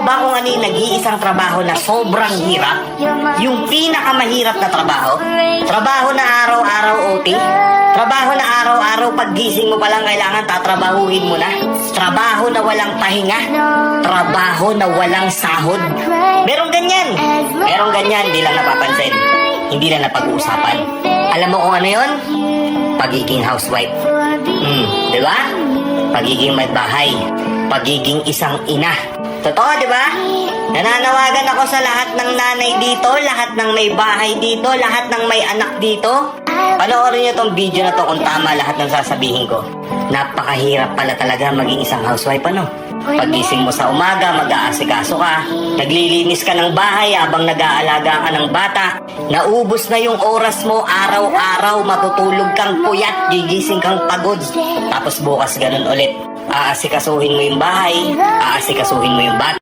mo ba kung ano yung nag-iisang trabaho na sobrang hirap? Yung pinakamahirap na trabaho? Trabaho na araw-araw OT? Trabaho na araw-araw paggising mo pa lang kailangan tatrabahuhin mo na? Trabaho na walang pahinga? Trabaho na walang sahod? Merong ganyan. Merong ganyan, di lang napapansin. Hindi na napag-uusapan. Alam mo kung ano yon? Pagiging housewife. Di ba? Pagiging may bahay. Pagiging isang ina. Totoo, di ba? Nananawagan ako sa lahat ng nanay dito, lahat ng may bahay dito, lahat ng may anak dito. Panoorin niyo tong video na to kung tama lahat ng sasabihin ko. Napakahirap pala talaga maging isang housewife, ano? Pagising mo sa umaga, mag-aasikaso ka, naglilinis ka ng bahay habang nag-aalaga ka ng bata, naubos na yung oras mo araw-araw, matutulog kang puyat, gigising kang pagod, tapos bukas ganun ulit. Aasikasuhin mo yung bahay, aasikasuhin mo yung bata.